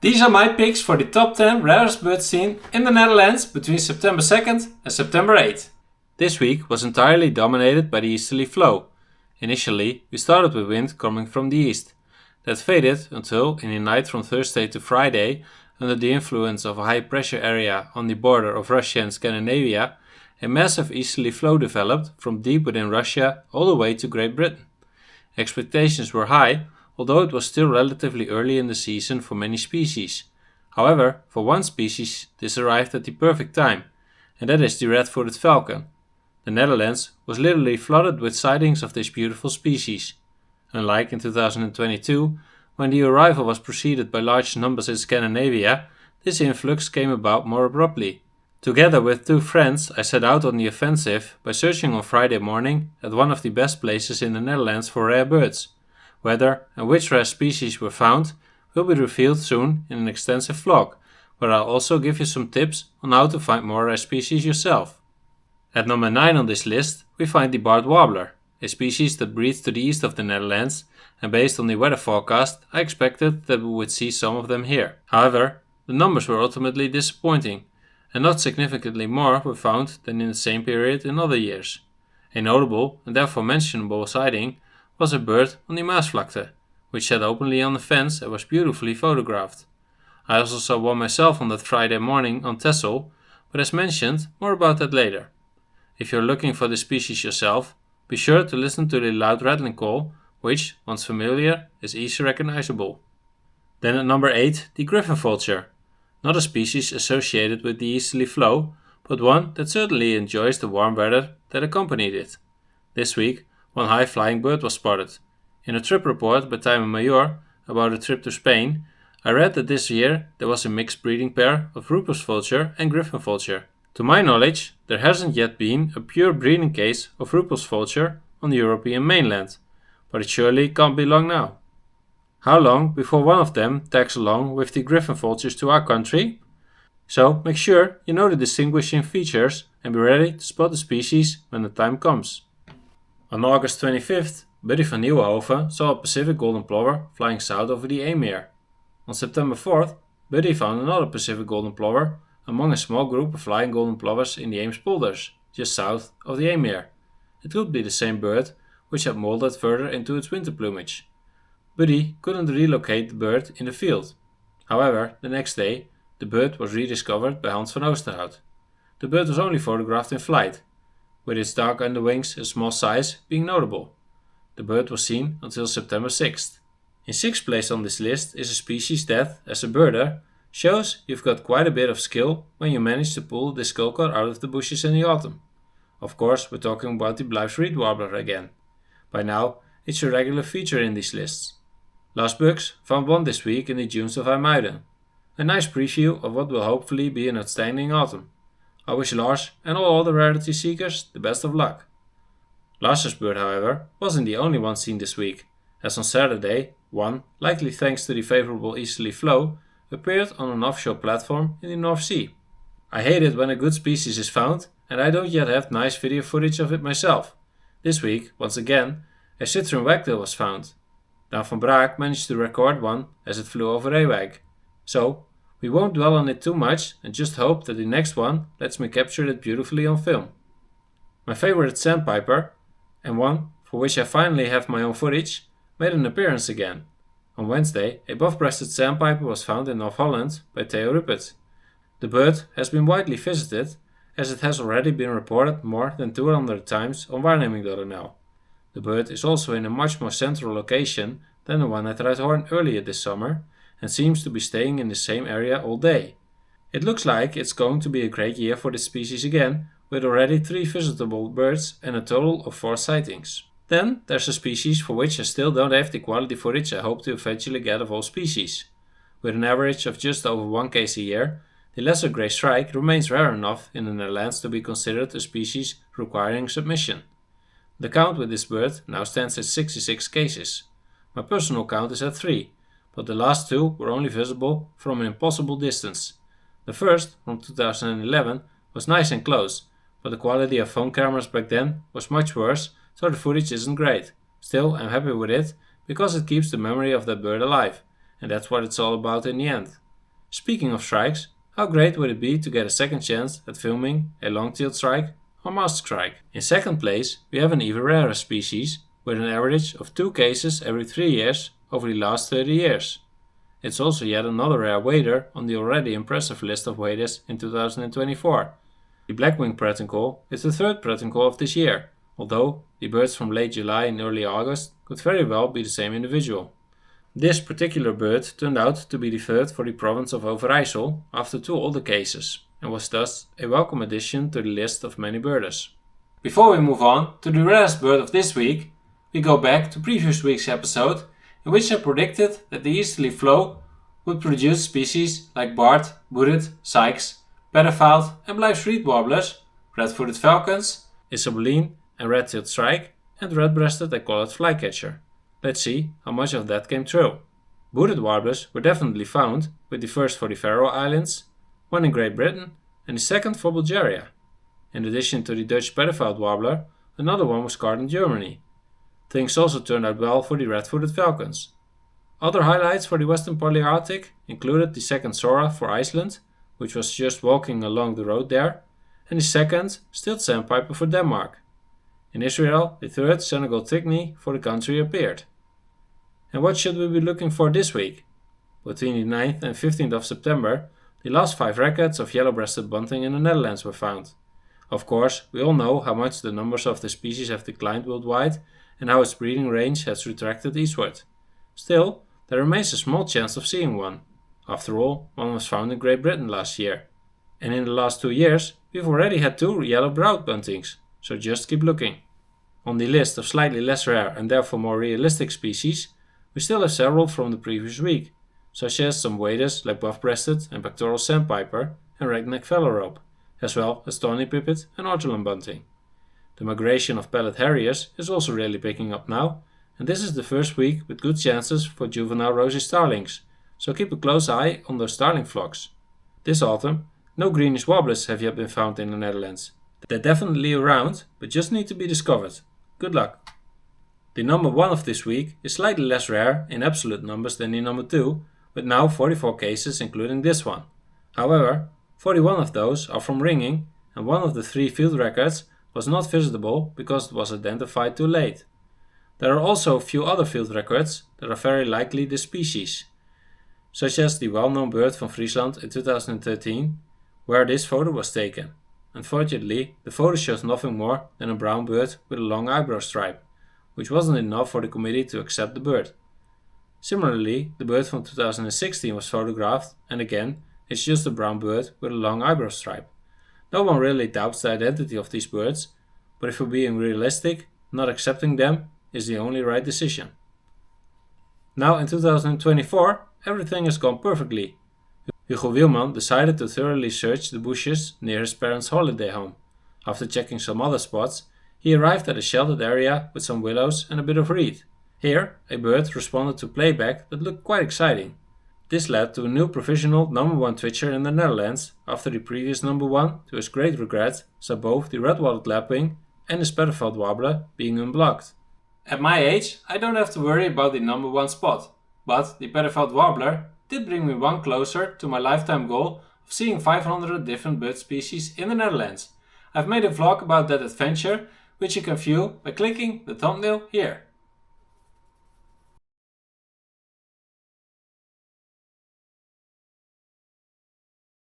These are my picks for the top 10 rarest birds seen in the Netherlands between September 2nd and September 8th. This week was entirely dominated by the easterly flow. Initially, we started with wind coming from the east. That faded until, in the night from Thursday to Friday, under the influence of a high pressure area on the border of Russia and Scandinavia, a massive easterly flow developed from deep within Russia all the way to Great Britain. Expectations were high, although it was still relatively early in the season for many species. However, for one species this arrived at the perfect time, and that is the red-footed falcon. The Netherlands was literally flooded with sightings of this beautiful species. Unlike in 2022, when the arrival was preceded by large numbers in Scandinavia, this influx came about more abruptly. Together with two friends, I set out on the offensive by searching on Friday morning at one of the best places in the Netherlands for rare birds. Whether and which rare species were found will be revealed soon in an extensive vlog, where I'll also give you some tips on how to find more rare species yourself. At number 9 on this list, we find the barred warbler, a species that breeds to the east of the Netherlands, and based on the weather forecast, I expected that we would see some of them here. However, the numbers were ultimately disappointing, and not significantly more were found than in the same period in other years. A notable and therefore mentionable sighting was a bird on the Maasvlakte, which sat openly on the fence and was beautifully photographed. I also saw one myself on that Friday morning on Texel, but as mentioned, more about that later. If you're looking for the species yourself, be sure to listen to the loud rattling call, which, once familiar, is easily recognizable. Then at number 8, the Griffin vulture. Not a species associated with the easterly flow, but one that certainly enjoys the warm weather that accompanied it. This week, one high-flying bird was spotted. In a trip report by Time Major about a trip to Spain, I read that this year there was a mixed breeding pair of Rupus vulture and Griffin vulture. To my knowledge, there hasn't yet been a pure breeding case of Rupus vulture on the European mainland, but it surely can't be long now. How long before one of them tags along with the Griffin vultures to our country? So make sure you know the distinguishing features and be ready to spot the species when the time comes. On August 25th, Buddy van Nieuwenhoven saw a Pacific golden plover flying south over the Eemmeer. On September 4th, Buddy found another Pacific golden plover among a small group of flying golden plovers in the Eems polders, just south of the Eemmeer. It could be the same bird, which had molded further into its winter plumage. Buddy couldn't relocate the bird in the field. However, the next day, the bird was rediscovered by Hans van Oosterhout. The bird was only photographed in flight, with its dark underwings and small size being notable. The bird was seen until September 6th. In 6th place on this list is a species that, as a birder, shows you've got quite a bit of skill when you manage to pull this skulker out of the bushes in the autumn. Of course, we're talking about the Blyth reed warbler again. By now, it's a regular feature in these lists. Lars Bucks found one this week in the dunes of IJmuiden. A nice preview of what will hopefully be an outstanding autumn. I wish Lars and all other rarity seekers the best of luck. Lars's bird, however, wasn't the only one seen this week, as on Saturday, one, likely thanks to the favourable easterly flow, appeared on an offshore platform in the North Sea. I hate it when a good species is found, and I don't yet have nice video footage of it myself. This week, once again, a citroen wagtail was found. Daan van Braak managed to record one as it flew over Ewijk. So, we won't dwell on it too much and just hope that the next one lets me capture it beautifully on film. My favorite sandpiper, and one for which I finally have my own footage, made an appearance again. On Wednesday, a buff-breasted sandpiper was found in North Holland by Theo Ruppert. The bird has been widely visited, as it has already been reported more than 200 times on waarneming.nl. The bird is also in a much more central location than the one at Ruithorn earlier this summer, and seems to be staying in the same area all day. It looks like it's going to be a great year for this species again, with already 3 visitable birds and a total of 4 sightings. Then there's a species for which I still don't have the quality footage I hope to eventually get of all species. With an average of just over 1 case a year, the lesser grey shrike remains rare enough in the Netherlands to be considered a species requiring submission. The count with this bird now stands at 66 cases. My personal count is at 3, but the last 2 were only visible from an impossible distance. The first, from 2011, was nice and close, but the quality of phone cameras back then was much worse, so the footage isn't great. Still, I'm happy with it, because it keeps the memory of that bird alive, and that's what it's all about in the end. Speaking of shrikes, how great would it be to get a second chance at filming a long-tailed shrike or master shrike? In second place, we have an even rarer species with an average of 2 cases every 3 years over the last 30 years. It's also yet another rare wader on the already impressive list of waders in 2024. The black-winged pratincole is the third pratincole of this year, although the birds from late July and early August could very well be the same individual. This particular bird turned out to be the third for the province of Overijssel after 2 older cases, and was thus a welcome addition to the list of many birders. Before we move on to the rarest bird of this week, we go back to previous week's episode in which I predicted that the easterly flow would produce species like barred, wooded, sykes, pediphaled and Blyth's reed warblers, red-footed falcons, isoboline and red-tailed shrike, and red-breasted and collared flycatcher. Let's see how much of that came true. Wooded warblers were definitely found, with the first for the Faroe Islands, one in Great Britain and the second for Bulgaria. In addition to the Dutch pediphaled warbler, another one was caught in Germany. Things also turned out well for the red-footed falcons. Other highlights for the Western Palearctic included the second Sora for Iceland, which was just walking along the road there, and the second stilt sandpiper for Denmark. In Israel, the third Senegal Tigny for the country appeared. And what should we be looking for this week? Between the 9th and 15th of September, the last 5 records of yellow-breasted bunting in the Netherlands were found. Of course, we all know how much the numbers of the species have declined worldwide and how its breeding range has retracted eastward. Still, there remains a small chance of seeing one. After all, one was found in Great Britain last year. And in the last 2 years, we've already had 2 yellow-browed buntings, so just keep looking. On the list of slightly less rare and therefore more realistic species, we still have several from the previous week, such as some waders like buff-breasted and pectoral sandpiper and redneck phalarope, as well as tawny pipit and ortolan bunting. The migration of pellet harriers is also really picking up now, and this is the first week with good chances for juvenile rosy starlings, so keep a close eye on those starling flocks. This autumn, no greenish warblers have yet been found in the Netherlands. They're definitely around, but just need to be discovered. Good luck! The number 1 of this week is slightly less rare in absolute numbers than the number 2, with now 44 cases including this one. However, 41 of those are from ringing, and one of the 3 field records was not visitable because it was identified too late. There are also a few other field records that are very likely this species, such as the well-known bird from Friesland in 2013, where this photo was taken. Unfortunately, the photo shows nothing more than a brown bird with a long eyebrow stripe, which wasn't enough for the committee to accept the bird. Similarly, the bird from 2016 was photographed, and again, it's just a brown bird with a long eyebrow stripe. No one really doubts the identity of these birds, but if we're being realistic, not accepting them is the only right decision. Now in 2024, everything has gone perfectly. Hugo Wielman decided to thoroughly search the bushes near his parents' holiday home. After checking some other spots, he arrived at a sheltered area with some willows and a bit of reed. Here, a bird responded to playback that looked quite exciting. This led to a new provisional number 1 twitcher in the Netherlands, after the previous number 1, to his great regret, saw both the red-wadded lapwing and his pediphaled warbler being unblocked. At my age, I don't have to worry about the number 1 spot, but the pediphaled warbler did bring me one closer to my lifetime goal of seeing 500 different bird species in the Netherlands. I've made a vlog about that adventure, which you can view by clicking the thumbnail here.